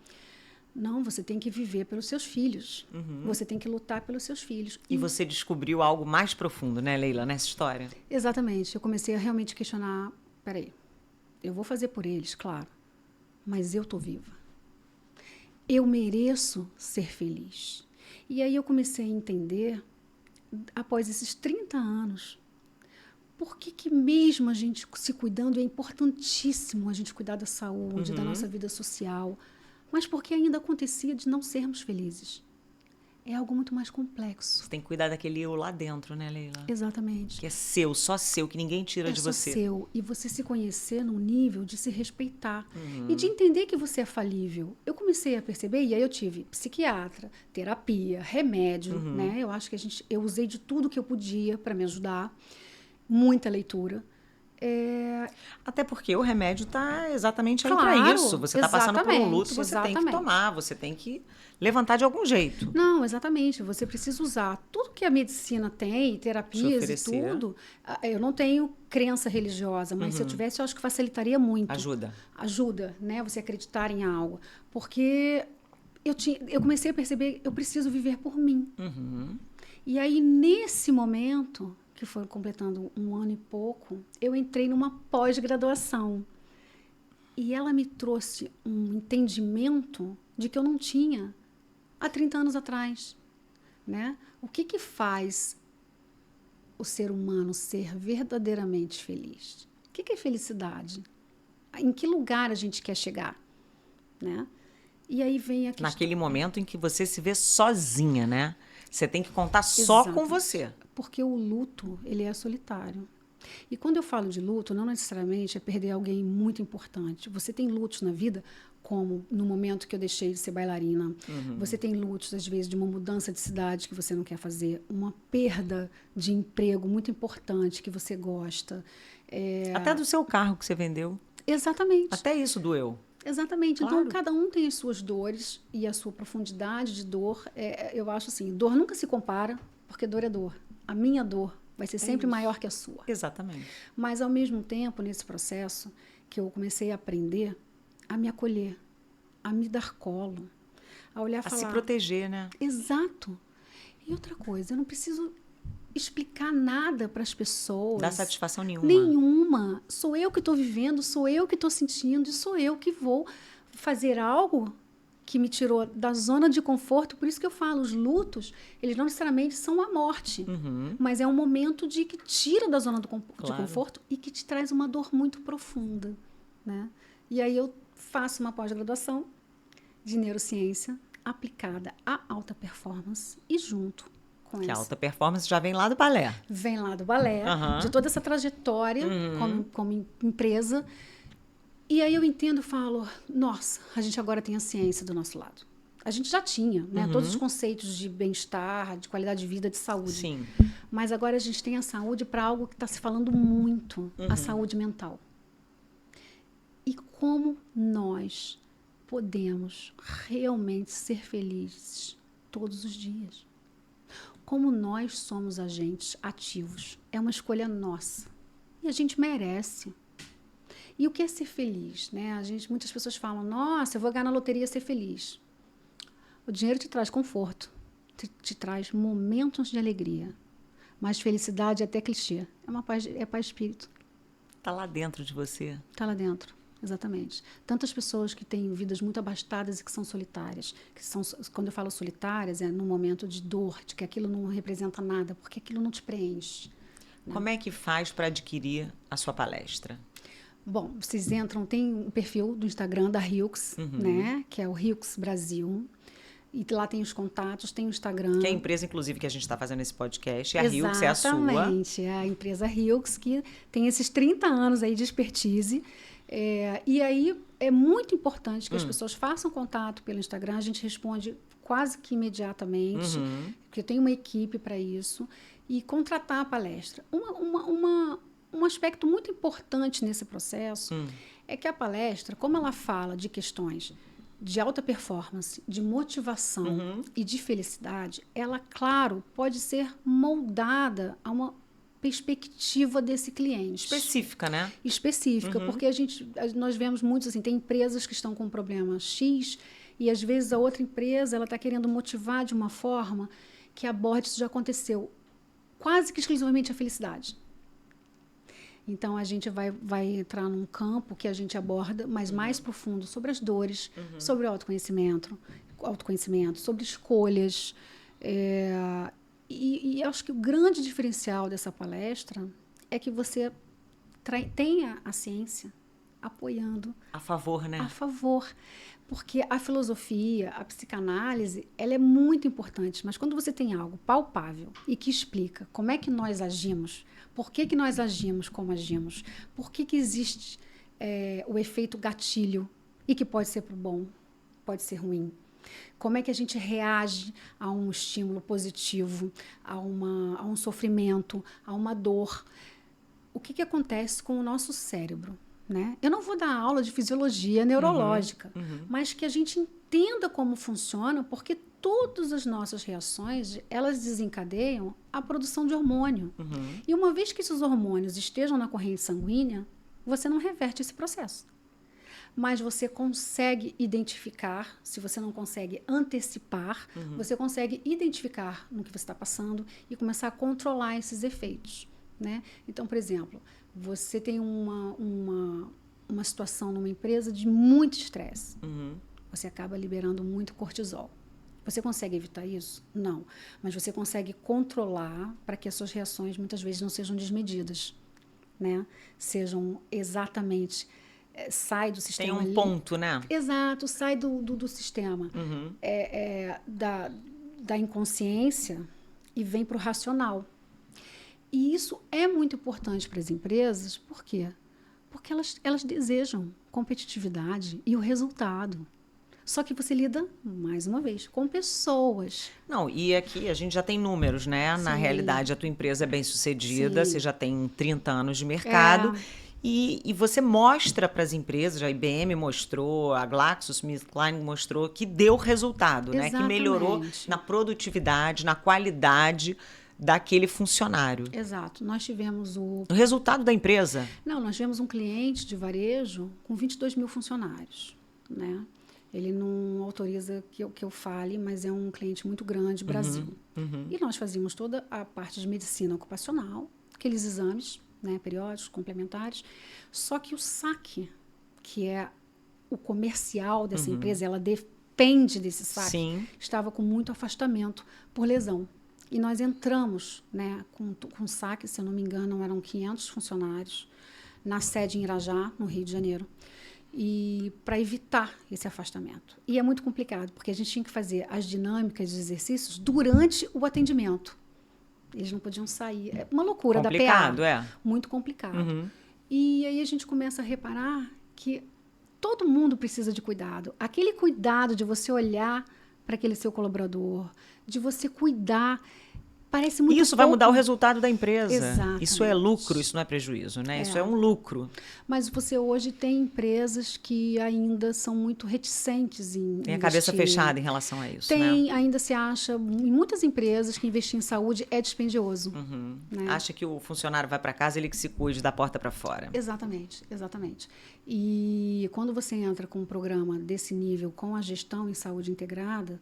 não, você tem que viver pelos seus filhos. Você tem que lutar pelos seus filhos. E você descobriu algo mais profundo, né, Leila, nessa história? Exatamente. Eu comecei a realmente questionar, peraí, eu vou fazer por eles, claro, mas eu estou viva. Eu mereço ser feliz. E aí eu comecei a entender, após esses 30 anos, por que mesmo a gente se cuidando, é importantíssimo a gente cuidar da saúde, da nossa vida social, mas por que ainda acontecia de não sermos felizes? é algo muito mais complexo. Você tem que cuidar daquele eu lá dentro, né, Leila? Exatamente. Que é seu, só seu, que ninguém tira de Só você. seu. E você se conhecer num nível de se respeitar. E de entender que você é falível. Eu comecei a perceber, e aí eu tive psiquiatra, terapia, remédio, né? Eu acho que eu usei de tudo que eu podia para me ajudar. Muita leitura. Até porque o remédio tá exatamente aí para Claro, isso. Você tá passando por um luto, você tem que exatamente. tomar, você tem que levantar de algum jeito. Não, exatamente. Você precisa usar tudo que a medicina tem, terapias e tudo. Eu não tenho crença religiosa, mas se eu tivesse, eu acho que facilitaria muito. Ajuda. Ajuda, né? Você acreditar em algo. Porque eu comecei a perceber, eu preciso viver por mim. E aí, nesse momento, que foi completando 1 ano e pouco, eu entrei numa pós-graduação. E ela me trouxe um entendimento de que eu não tinha há 30 anos atrás, né? O que faz o ser humano ser verdadeiramente feliz? O que é felicidade? Em que lugar a gente quer chegar, né? E aí vem a questão... Naquele momento em que você se vê sozinha, né? Você tem que contar só com você. Porque o luto, ele é solitário. E quando eu falo de luto, não necessariamente é perder alguém muito importante. Você tem lutos na vida, como no momento que eu deixei de ser bailarina. Você tem lutos, às vezes, de uma mudança de cidade que você não quer fazer, uma perda de emprego muito importante que você gosta. Até do seu carro que você vendeu. Exatamente. Até isso doeu. Exatamente. Claro. Então, cada um tem as suas dores e a sua profundidade de dor. Eu acho assim, dor nunca se compara, porque dor é dor. A minha dor vai ser sempre maior que a sua. Exatamente. Mas, ao mesmo tempo, nesse processo, que eu comecei a aprender a me acolher, a me dar colo, a olhar e falar... A se proteger, né? Exato. E outra coisa, eu não preciso explicar nada para as pessoas. Dá satisfação nenhuma. Nenhuma. Sou eu que estou vivendo, sou eu que estou sentindo e sou eu que vou fazer algo que me tirou da zona de conforto. Por isso que eu falo, os lutos, eles não necessariamente são a morte, mas é um momento de que tira da zona de conforto e que te traz uma dor muito profunda, né? E aí eu faço uma pós-graduação de neurociência aplicada à alta performance e junto com que a alta performance já vem lá do balé. Vem lá do balé, de toda essa trajetória como empresa. E aí eu entendo e falo, nossa, a gente agora tem a ciência do nosso lado. A gente já tinha, né? Todos os conceitos de bem-estar, de qualidade de vida, de saúde. Sim. Mas agora a gente tem a saúde para algo que está se falando muito, a saúde mental. E como nós podemos realmente ser felizes todos os dias? Como nós somos agentes ativos. É uma escolha nossa. E a gente merece. E o que é ser feliz? Né? Muitas pessoas falam, nossa, eu vou ganhar na loteria e ser feliz. O dinheiro te traz conforto, te traz momentos de alegria. Mas felicidade é até clichê. É paz espírito. Está lá dentro de você. Está lá dentro. Exatamente. Tantas pessoas que têm vidas muito abastadas e que são solitárias. Quando eu falo solitárias, é num momento de dor, de que aquilo não representa nada, porque aquilo não te preenche. Né? Como é que faz para adquirir a sua palestra? Bom, vocês entram, tem um perfil do Instagram da Hilks, né? Que é o Hilks Brasil. E lá tem os contatos, tem o Instagram. Que é a empresa, inclusive, que a gente está fazendo esse podcast. A Hilks é a sua. Exatamente. É a empresa Hilks, que tem esses 30 anos aí de expertise. E aí é muito importante que as pessoas façam contato pelo Instagram. A gente responde quase que imediatamente, porque eu tenho uma equipe para isso. E contratar a palestra. Um aspecto muito importante nesse processo é que a palestra, como ela fala de questões de alta performance, de motivação e de felicidade, ela, claro, pode ser moldada a uma perspectiva desse cliente. Específica, né? Específica, porque nós vemos muitos assim, tem empresas que estão com um problema X e às vezes a outra empresa ela está querendo motivar de uma forma que aborde, isso já aconteceu, quase que exclusivamente a felicidade. Então, a gente vai entrar num campo que a gente aborda, mas mais profundo, sobre as dores, sobre o autoconhecimento, sobre escolhas. E acho que o grande diferencial dessa palestra é que você tenha a ciência apoiando. A favor, né? A favor. Porque a filosofia, a psicanálise, ela é muito importante. Mas quando você tem algo palpável e que explica como é que nós agimos, por que nós agimos como agimos, por que existe o efeito gatilho e que pode ser para o bom, pode ser ruim. Como é que a gente reage a um estímulo positivo, a um sofrimento, a uma dor. O que acontece com o nosso cérebro? Né? Eu não vou dar aula de fisiologia neurológica, mas que a gente entenda como funciona, porque todas as nossas reações, elas desencadeiam a produção de hormônio. E uma vez que esses hormônios estejam na corrente sanguínea, você não reverte esse processo. Mas você consegue identificar, se você não consegue antecipar, você consegue identificar no que você está passando e começar a controlar esses efeitos. Né? Então, por exemplo, você tem uma situação numa empresa de muito estresse. Você acaba liberando muito cortisol. Você consegue evitar isso? Não. Mas você consegue controlar para que as suas reações muitas vezes não sejam desmedidas. Né? Sejam exatamente... sai do sistema. Tem um ponto, né? Exato, sai do sistema. Da inconsciência e vem para o racional. E isso é muito importante para as empresas, por quê? Porque elas desejam competitividade e o resultado. Só que você lida, mais uma vez, com pessoas. Não, e aqui a gente já tem números, né? Sim. Na realidade, a tua empresa é bem sucedida, Sim. você já tem 30 anos de mercado. E você mostra para as empresas, a IBM mostrou, a GlaxoSmithKline mostrou que deu resultado, né? Que melhorou na produtividade, na qualidade daquele funcionário. Exato. Nós tivemos o resultado da empresa. Não, nós tivemos um cliente de varejo com 22 mil funcionários, né? Ele não autoriza que eu fale, mas é um cliente muito grande, Brasil. E nós fazíamos toda a parte de medicina ocupacional, aqueles exames, né, periódicos, complementares. Só que o saque, que é o comercial dessa empresa, ela depende desse saque, Sim. estava com muito afastamento por lesão. E nós entramos, né, com saque, se eu não me engano, eram 500 funcionários, na sede em Irajá, no Rio de Janeiro, e para evitar esse afastamento. E é muito complicado, porque a gente tinha que fazer as dinâmicas de exercícios durante o atendimento. Eles não podiam sair. É uma loucura complicado, da PA. Muito complicado. E aí a gente começa a reparar que todo mundo precisa de cuidado. Aquele cuidado de você olhar para aquele seu colaborador, de você cuidar, parece muito Isso vai mudar o resultado da empresa. Exatamente. Isso é lucro, isso não é prejuízo, né? Isso é um lucro. Mas você hoje tem empresas que ainda são muito reticentes em Tem a cabeça fechada em relação a isso, tem, né? ainda se acha, em muitas empresas, que investir em saúde é dispendioso. Né? Acha que o funcionário vai para casa, ele que se cuide da porta para fora. Exatamente, exatamente. E quando você entra com um programa desse nível, com a gestão em saúde integrada,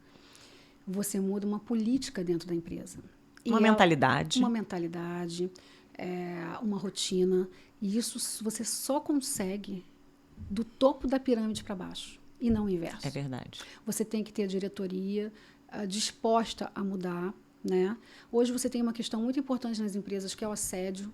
você muda uma política dentro da empresa. Uma mentalidade. Uma mentalidade, uma rotina. E isso você só consegue do topo da pirâmide para baixo, e não o inverso. É verdade. Você tem que ter a diretoria disposta a mudar. Né? Hoje você tem uma questão muito importante nas empresas, que é o assédio.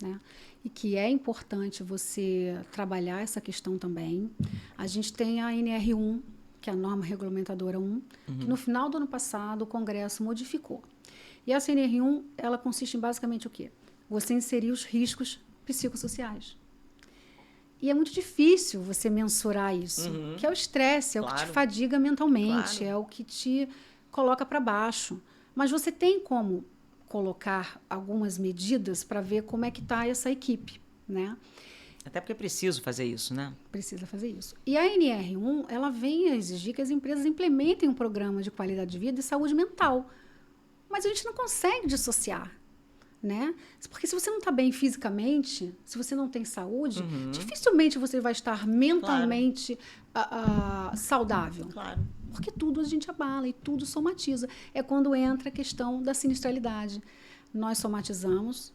Né? E que é importante você trabalhar essa questão também. A gente tem a NR1, que é a norma regulamentadora 1, que no final do ano passado o Congresso modificou. E essa NR1, ela consiste em basicamente o quê? Você inserir os riscos psicossociais. E é muito difícil você mensurar isso, que é o estresse, é o que te fadiga mentalmente, é o que te coloca para baixo. Mas você tem como colocar algumas medidas para ver como é que está essa equipe, né? Até porque é preciso fazer isso, né? Precisa fazer isso. E a NR1, ela vem a exigir que as empresas implementem um programa de qualidade de vida e saúde mental. Mas a gente não consegue dissociar, né? Porque se você não está bem fisicamente, se você não tem saúde, dificilmente você vai estar mentalmente saudável. Claro. Porque tudo a gente abala e tudo somatiza. É quando entra a questão da sinistralidade. Nós somatizamos,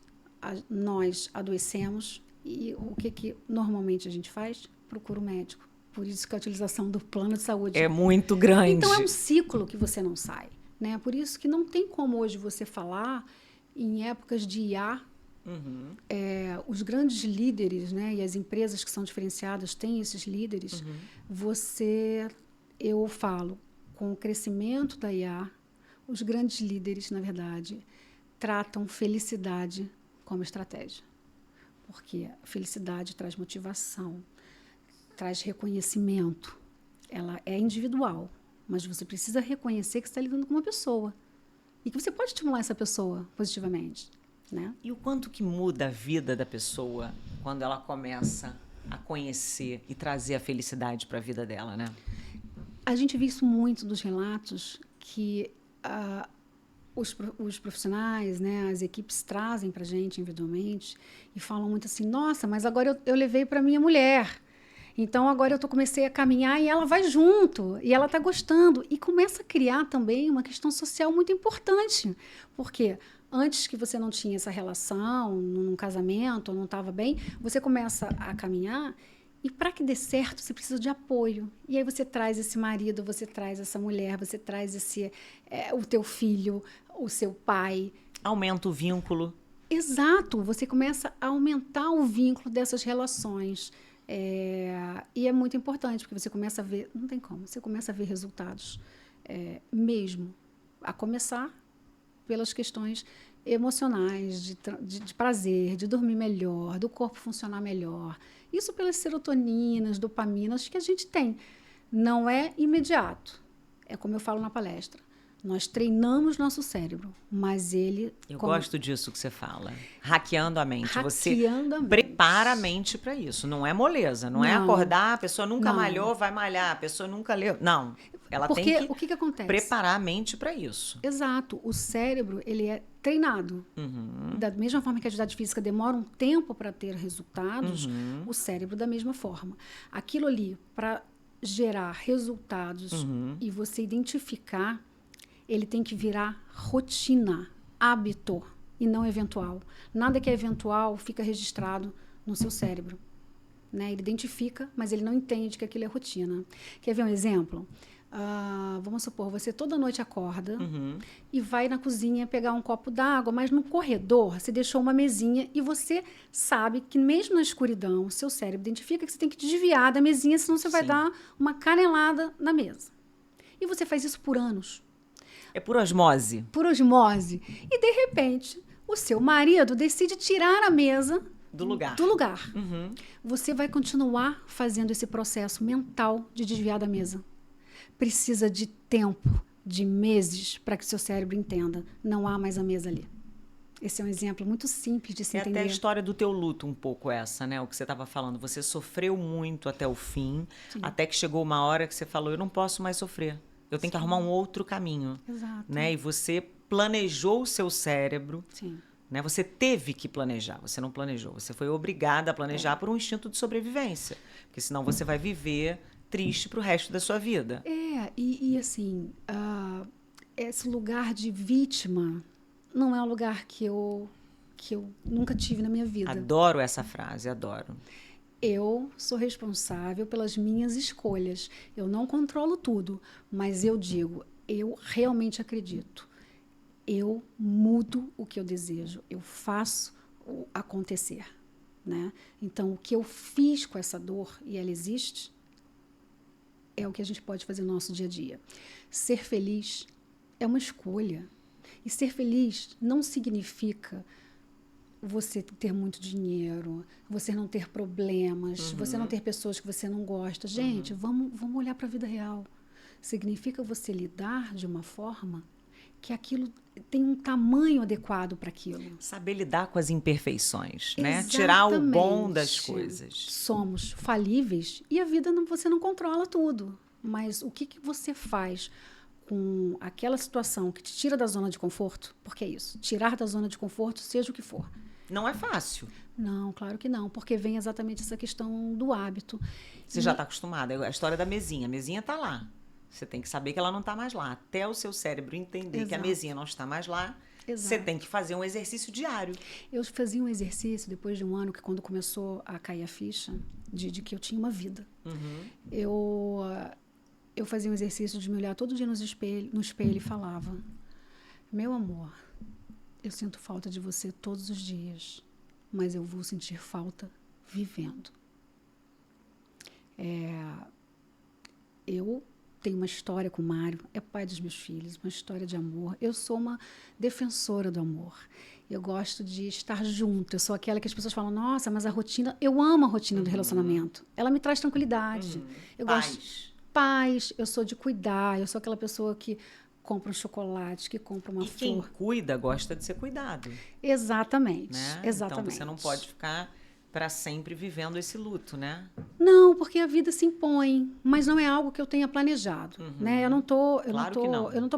nós adoecemos, e o que normalmente a gente faz? Procura o médico. Por isso que a utilização do plano de saúde é muito grande. Então é um ciclo que você não sai. Né? Por isso que não tem como hoje você falar em épocas de IA Os grandes líderes, né, e as empresas que são diferenciadas têm esses líderes. Eu falo, com o crescimento da IA, os grandes líderes, na verdade, tratam felicidade como estratégia. Porque a felicidade traz motivação, traz reconhecimento. Ela é individual, mas você precisa reconhecer que você está lidando com uma pessoa e que você pode estimular essa pessoa positivamente, né? E o quanto que muda a vida da pessoa quando ela começa a conhecer e trazer a felicidade para a vida dela, né? A gente vê isso muito dos relatos que os profissionais, né, as equipes trazem para a gente individualmente e falam muito assim, nossa, mas agora eu levei para minha mulher. Então, agora eu comecei a caminhar e ela vai junto, e ela está gostando. E começa a criar também uma questão social muito importante. Porque antes que você não tinha essa relação, num casamento, ou não estava bem, você começa a caminhar e para que dê certo, você precisa de apoio. E aí você traz esse marido, você traz essa mulher, você traz o teu filho, o seu pai. Aumenta o vínculo. Exato, você começa a aumentar o vínculo dessas relações. E é muito importante, porque você começa a ver, não tem como, você começa a ver resultados mesmo, a começar pelas questões emocionais, de prazer, de dormir melhor, do corpo funcionar melhor. Isso pelas serotoninas, dopaminas que a gente tem. Não é imediato. É como eu falo na palestra. Nós treinamos nosso cérebro, mas ele... Eu gosto disso que você fala. Hackeando a mente. Hackeando você a mente. Prepara a mente para isso. Não é moleza. Não é acordar, a pessoa nunca malhou, vai malhar. A pessoa nunca leu. Não. Ela Porque tem que o que acontece? Preparar a mente para isso. Exato. O cérebro, ele é treinado. Da mesma forma que a atividade física demora um tempo para ter resultados, o cérebro da mesma forma. Aquilo ali, para gerar resultados e você identificar, ele tem que virar rotina, hábito e não eventual. Nada que é eventual fica registrado no seu cérebro, né? Ele identifica, mas ele não entende que aquilo é rotina. Quer ver um exemplo? Vamos supor, você toda noite acorda e vai na cozinha pegar um copo d'água, mas no corredor você deixou uma mesinha e você sabe que mesmo na escuridão, o seu cérebro identifica que você tem que desviar da mesinha, senão você vai dar uma canelada na mesa. E você faz isso por anos. É por osmose. Por osmose. E, de repente, o seu marido decide tirar a mesa do lugar. Você vai continuar fazendo esse processo mental de desviar da mesa. Precisa de tempo, de meses, para que o seu cérebro entenda. Não há mais a mesa ali. Esse é um exemplo muito simples de se entender. É até a história do teu luto um pouco essa, né? O que você estava falando. Você sofreu muito até o fim, até que chegou uma hora que você falou, eu não posso mais sofrer. Eu tenho que arrumar um outro caminho. Exato. Né? E você planejou o seu cérebro. Sim. Né? Você teve que planejar, você não planejou. Você foi obrigada a planejar por um instinto de sobrevivência. Porque senão você vai viver triste pro resto da sua vida. E assim, esse lugar de vítima não é um lugar que eu nunca tive na minha vida. Adoro essa frase, adoro. Eu sou responsável pelas minhas escolhas. Eu não controlo tudo, mas eu digo, eu realmente acredito. Eu mudo o que eu desejo, eu faço acontecer, né? Então, o que eu fiz com essa dor, e ela existe, é o que a gente pode fazer no nosso dia a dia. Ser feliz é uma escolha. E ser feliz não significa você ter muito dinheiro, você não ter problemas, você não ter pessoas que você não gosta. Gente, vamos olhar para a vida real. Significa você lidar de uma forma que aquilo tem um tamanho adequado para aquilo. Saber lidar com as imperfeições, né? Tirar o bom das coisas. Somos falíveis e a vida você não controla tudo. Mas o que você faz com aquela situação que te tira da zona de conforto? Porque é isso, tirar da zona de conforto, seja o que for. Não é fácil. Não, claro que não, porque vem exatamente essa questão do hábito. Você já está acostumada. É a história da mesinha. A mesinha está lá. Você tem que saber que ela não está mais lá. Até o seu cérebro entender que a mesinha não está mais lá, você tem que fazer um exercício diário. Eu fazia um exercício depois de um ano, que quando começou a cair a ficha, de que eu tinha uma vida. Eu fazia um exercício de me olhar todo dia no espelho e falava, meu amor, eu sinto falta de você todos os dias. mas eu vou sentir falta vivendo. Eu tenho uma história com o Mário, é pai dos meus filhos, uma história de amor. Eu sou uma defensora do amor. Eu gosto de estar junto. Eu sou aquela que as pessoas falam, nossa, mas a rotina... Eu amo a rotina do relacionamento. Ela me traz tranquilidade. Eu gosto paz. Eu sou de cuidar. Eu sou aquela pessoa que compra um chocolate, que compra uma flor. Quem cuida gosta de ser cuidado. Exatamente. Né? Exatamente. Então, você não pode ficar para sempre vivendo esse luto, né? Não, porque a vida se impõe, mas não é algo que eu tenha planejado, né? Eu não tô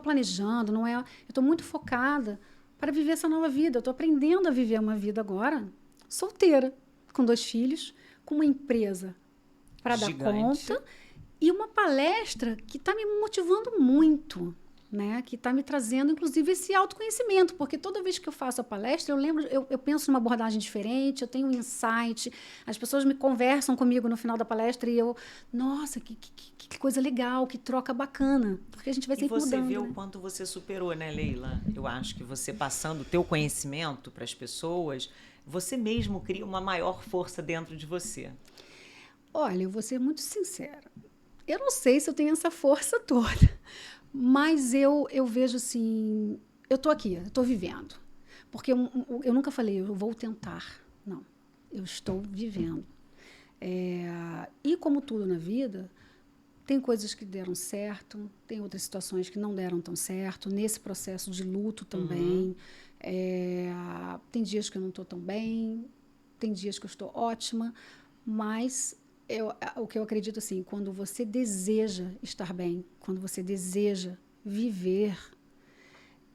planejando, não é, eu estou muito focada para viver essa nova vida. Eu estou aprendendo a viver uma vida agora solteira, com 2 filhos, com uma empresa para dar conta e uma palestra que está me motivando muito, né? Que está me trazendo, inclusive, esse autoconhecimento, porque toda vez que eu faço a palestra, eu penso numa abordagem diferente, eu tenho um insight, as pessoas me conversam comigo no final da palestra e eu, nossa, que coisa legal, que troca bacana, porque a gente vai sempre mudando. E você vê o quanto você superou, né, Leila? Eu acho que você passando o teu conhecimento para as pessoas, você mesmo cria uma maior força dentro de você. Olha, eu vou ser muito sincera. Eu não sei se eu tenho essa força toda. Mas eu vejo assim, eu estou aqui, eu estou vivendo. Porque eu nunca falei, eu vou tentar. Não, eu estou vivendo. E como tudo na vida, tem coisas que deram certo, tem outras situações que não deram tão certo. Nesse processo de luto também. Tem dias que eu não estou tão bem, tem dias que eu estou ótima, mas... o que eu acredito assim, quando você deseja estar bem, quando você deseja viver,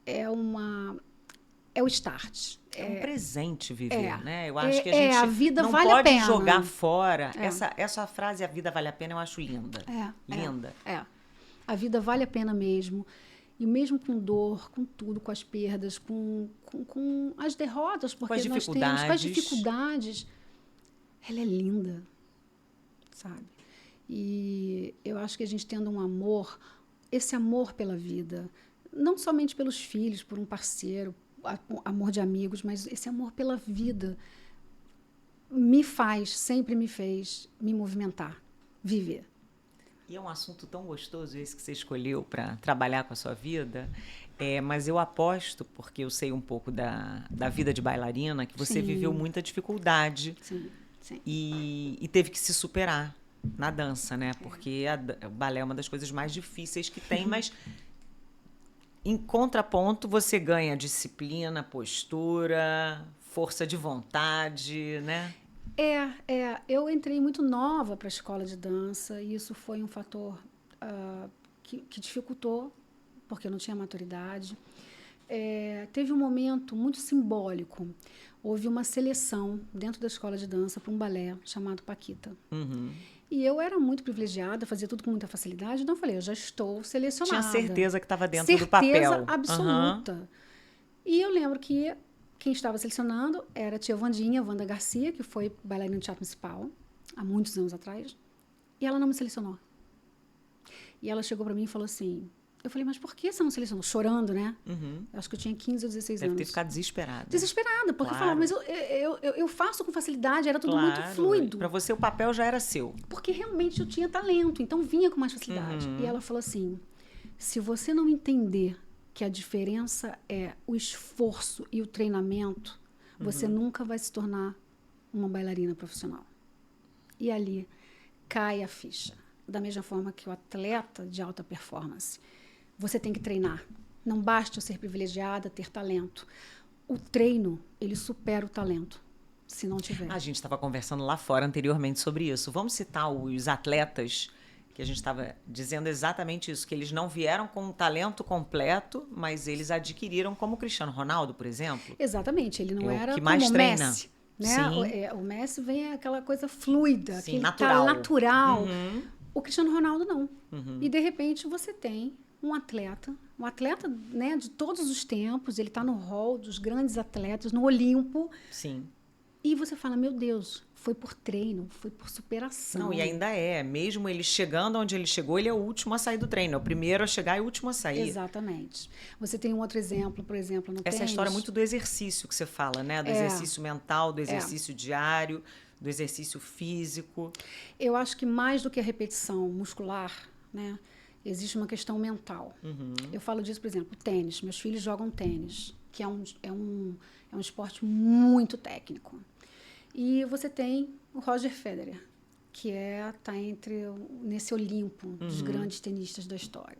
é o start. É um presente viver, né? Eu acho que a gente a vida não vale pode a pena. jogar fora. Essa frase, a vida vale a pena, eu acho linda. Linda. A vida vale a pena mesmo. E mesmo com dor, com tudo, com as perdas, com as derrotas, porque com as dificuldades, ela é linda. Sabe? E eu acho que a gente tendo um amor, esse amor pela vida, não somente pelos filhos, por um parceiro, amor de amigos, mas esse amor pela vida sempre me fez me movimentar, viver. E é um assunto tão gostoso esse que você escolheu para trabalhar com a sua vida, mas eu aposto, porque eu sei um pouco da vida de bailarina, que você viveu muita dificuldade. Sim. Sim. E teve que se superar na dança, né? Porque o balé é uma das coisas mais difíceis que tem, mas em contraponto você ganha disciplina, postura, força de vontade, né? Eu entrei muito nova para a escola de dança e isso foi um fator que dificultou, porque eu não tinha maturidade. Teve um momento muito simbólico. Houve uma seleção dentro da escola de dança para um balé chamado Paquita. E eu era muito privilegiada, fazia tudo com muita facilidade. Então eu falei, eu já estou selecionada. Tinha certeza que estava dentro do papel. Certeza absoluta. E eu lembro que quem estava selecionando era a tia Wanda Garcia, que foi bailarina do Teatro Municipal, há muitos anos atrás. E ela não me selecionou. E ela chegou para mim e falou assim... Eu falei, mas por que você não selecionou? Chorando, né? Acho que eu tinha 15 ou 16 anos. Deve ter ficado desesperada. Desesperada, porque eu falava, mas eu faço com facilidade, era tudo muito fluido. Para você o papel já era seu. Porque realmente eu tinha talento, então vinha com mais facilidade. E ela falou assim, se você não entender que a diferença é o esforço e o treinamento, você nunca vai se tornar uma bailarina profissional. E ali cai a ficha. Da mesma forma que o atleta de alta performance, você tem que treinar. Não basta eu ser privilegiada, ter talento. O treino, ele supera o talento, se não tiver. A gente estava conversando lá fora anteriormente sobre isso. Vamos citar os atletas, que a gente estava dizendo exatamente isso, que eles não vieram com um talento completo, mas eles adquiriram, como o Cristiano Ronaldo, por exemplo. Exatamente, ele não era que como mais o treina. Messi. Né? O Messi vem aquela coisa fluida, Sim, aquele natural. O Cristiano Ronaldo não. E, de repente, você tem um atleta, né, de todos os tempos, ele está no hall dos grandes atletas, no Olimpo. Sim. E você fala, meu Deus, foi por treino, foi por superação. Não, e ainda é. Mesmo ele chegando onde ele chegou, ele é o último a sair do treino. É o primeiro a chegar e o último a sair. Exatamente. Você tem um outro exemplo, por exemplo, no tênis. Essa é a história muito do exercício que você fala, né? Do exercício mental, do exercício diário, do exercício físico. Eu acho que mais do que a repetição muscular, né? Existe uma questão mental. Eu falo disso, por exemplo, tênis. Meus filhos jogam tênis, que é um esporte muito técnico. E você tem o Roger Federer, que está nesse Olimpo dos grandes tenistas da história.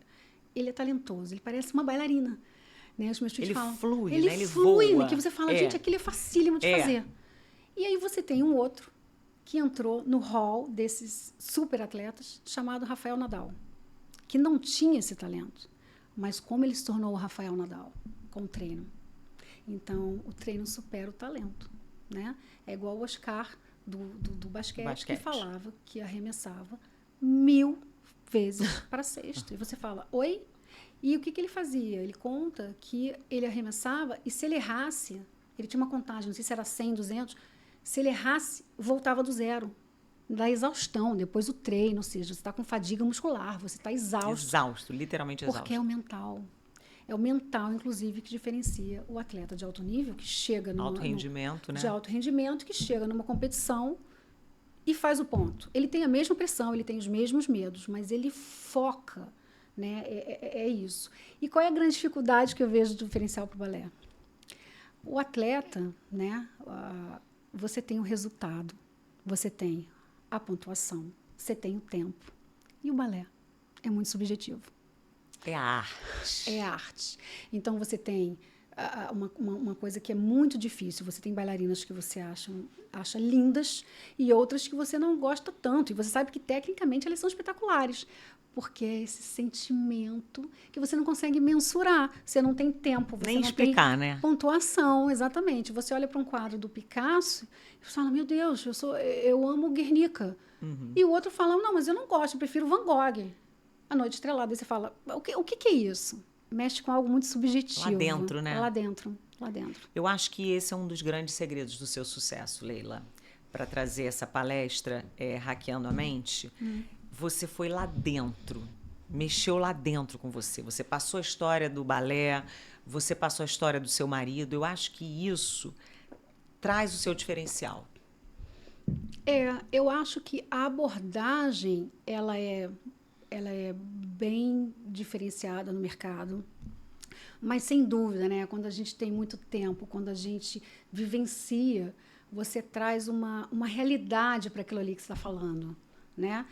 Ele é talentoso, ele parece uma bailarina. Né? Os meus filhos falam, flui, ele né? Ele flui, voa. que você fala, gente, aquilo é facílimo de fazer. E aí você tem um outro que entrou no hall desses super atletas, chamado Rafael Nadal, que não tinha esse talento. Mas como ele se tornou o Rafael Nadal? Com o treino. Então, o treino supera o talento. Né? É igual o Oscar do basquete, que falava que arremessava 1000 vezes para a cesta. E você fala, oi? E o que ele fazia? Ele conta que ele arremessava e se ele errasse, ele tinha uma contagem, não sei se era 100, 200, se ele errasse, voltava do zero. Da exaustão, depois do treino, ou seja, você está com fadiga muscular, você está exausto. Exausto, literalmente exausto. Porque é o mental. É o mental, inclusive, que diferencia o atleta de alto nível, que chega no alto rendimento, né? De alto rendimento, que chega numa competição e faz o ponto. Ele tem a mesma pressão, ele tem os mesmos medos, mas ele foca, né? É isso. E qual é a grande dificuldade que eu vejo do diferencial para o balé? O atleta, né? Você tem o resultado, você tem a pontuação, você tem o tempo. E o balé é muito subjetivo. É a arte. É arte. Então, você tem uma coisa que é muito difícil. Você tem bailarinas que você acha lindas e outras que você não gosta tanto. E você sabe que, tecnicamente, elas são espetaculares. Porque é esse sentimento que você não consegue mensurar. Você não tem tempo. Você nem não explicar, tem né? pontuação, exatamente. Você olha para um quadro do Picasso e fala, meu Deus, eu amo Guernica. E o outro fala, não, mas eu não gosto, eu prefiro Van Gogh. A Noite Estrelada. E você fala, o que é isso? Mexe com algo muito subjetivo. Lá dentro, né? Lá dentro. Eu acho que esse é um dos grandes segredos do seu sucesso, Leila. Para trazer essa palestra, Hackeando a Mente, você foi lá dentro, mexeu lá dentro com você. Você passou a história do balé, você passou a história do seu marido. Eu acho que isso traz o seu diferencial. Eu acho que a abordagem, ela é bem diferenciada no mercado, mas sem dúvida, né? Quando a gente tem muito tempo, quando a gente vivencia, você traz uma realidade para aquilo ali que você está falando, né?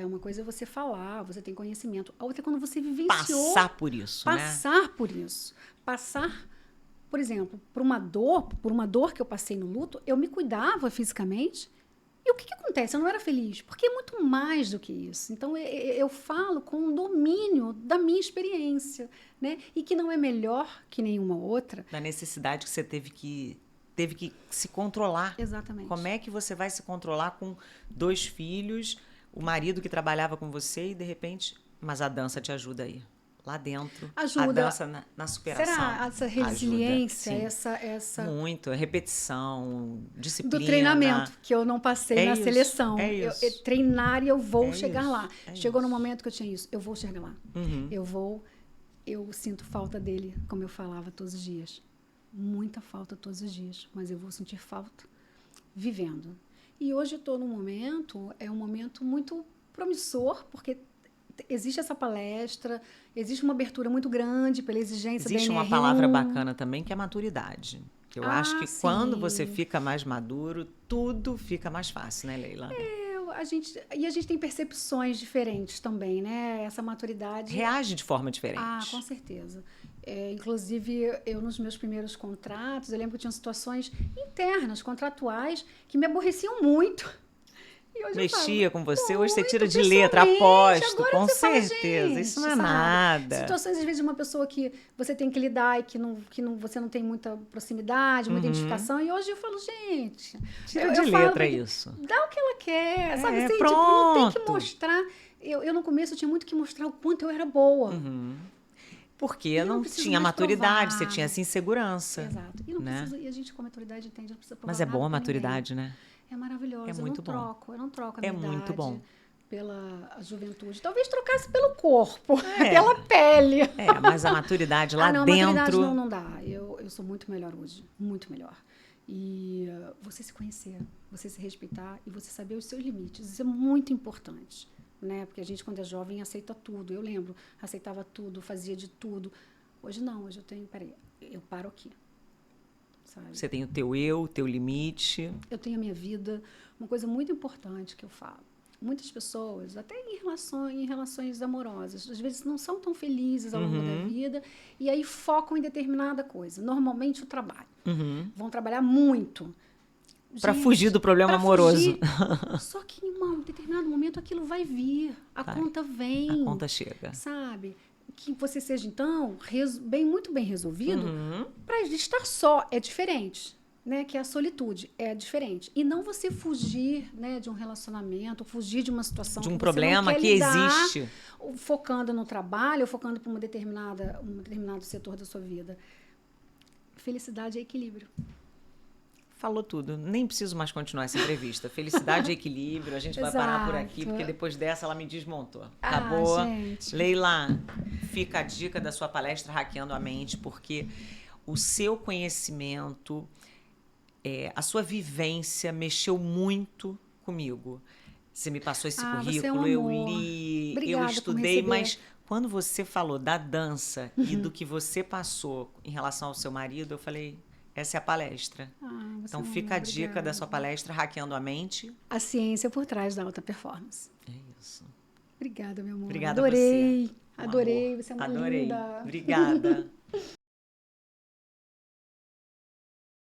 Uma coisa é você falar, você tem conhecimento. A outra é quando você vivenciou. Passar por isso, Passar, por exemplo, por uma dor que eu passei no luto, eu me cuidava fisicamente. E o que acontece? Eu não era feliz, porque é muito mais do que isso. Então, eu falo com o domínio da minha experiência, né? E que não é melhor que nenhuma outra. Da necessidade que você teve que se controlar. Exatamente. Como é que você vai se controlar com 2 filhos, o marido que trabalhava com você e, de repente... Mas a dança te ajuda aí. Lá dentro. Ajuda. A dança na superação. Será essa resiliência, essa... Muito. Repetição, disciplina. Do treinamento, que eu não passei na seleção. Eu treinar e eu vou chegar lá. Chegou no momento que eu tinha isso. Eu vou chegar lá. Eu sinto falta dele, como eu falava todos os dias. Muita falta todos os dias. Mas eu vou sentir falta vivendo. E hoje eu estou num momento, é um momento muito promissor, porque... Existe essa palestra, existe uma abertura muito grande pela exigência da NR1. Existe uma palavra bacana também, que é maturidade. Que eu acho que sim. Quando você fica mais maduro, tudo fica mais fácil, né, Leila? A gente tem percepções diferentes também, né? Essa maturidade... Reage de forma diferente. Com certeza. Inclusive, eu nos meus primeiros contratos, eu lembro que tinham situações internas, contratuais, que me aborreciam muito. Mexia com você, hoje você tira de letra, aposto, com certeza, isso não é nada. Situações, às vezes, de uma pessoa que você tem que lidar e que você não tem muita proximidade, muita identificação, e hoje eu falo, gente... Tira de letra isso. Dá o que ela quer, sabe? Assim, pronto. Não tem que mostrar... Eu, no começo, eu tinha muito que mostrar o quanto eu era boa. Porque não preciso tinha mais maturidade, provar. você tinha essa insegurança. Exato. E não né? precisa, e a gente com a maturidade entende, não precisa provar Mas é nada boa a pra ninguém. maturidade, né? É maravilhosa. É muito bom. Eu não troco a É minha muito idade bom. pela juventude. Talvez trocasse pelo corpo, É. pela pele. Mas a maturidade lá não, dentro... maturidade não dá. Eu sou muito melhor hoje, muito melhor. E você se conhecer, você se respeitar e você saber os seus limites. Isso é muito importante, né? Porque a gente, quando é jovem, aceita tudo. Eu lembro, aceitava tudo, fazia de tudo. Hoje não, hoje eu tenho... Peraí, eu paro aqui. Sabe? Você tem o teu eu, o teu limite. Eu tenho a minha vida. Uma coisa muito importante que eu falo. Muitas pessoas, até em relações amorosas, às vezes não são tão felizes ao longo da vida e aí focam em determinada coisa. Normalmente o trabalho. Vão trabalhar muito. Para fugir do problema amoroso. Só que em um determinado momento aquilo vai vir. A conta vem. A conta chega. Sabe? Que você seja, então, muito bem resolvido, para estar só é diferente. Né, que é a solitude, é diferente. E não você fugir, né, de um relacionamento, fugir de uma situação de um que problema você não quer que lidar, existe. Focando no trabalho, ou focando para um determinado setor da sua vida. Felicidade é equilíbrio. Falou tudo. Nem preciso mais continuar essa entrevista. Felicidade e equilíbrio. A gente vai parar por aqui, porque depois dessa ela me desmontou. Acabou. Gente. Leila, fica a dica da sua palestra Hackeando a Mente, porque o seu conhecimento... a sua vivência mexeu muito comigo. Você me passou esse currículo, eu li, Obrigada eu estudei, mas quando você falou da dança e do que você passou em relação ao seu marido, eu falei, essa é a palestra. Então fica a dica da sua palestra Hackeando a Mente. A ciência por trás da alta performance. É isso. Obrigada, meu amor. Obrigada Adorei. a você. Adorei, você é uma linda. Obrigada.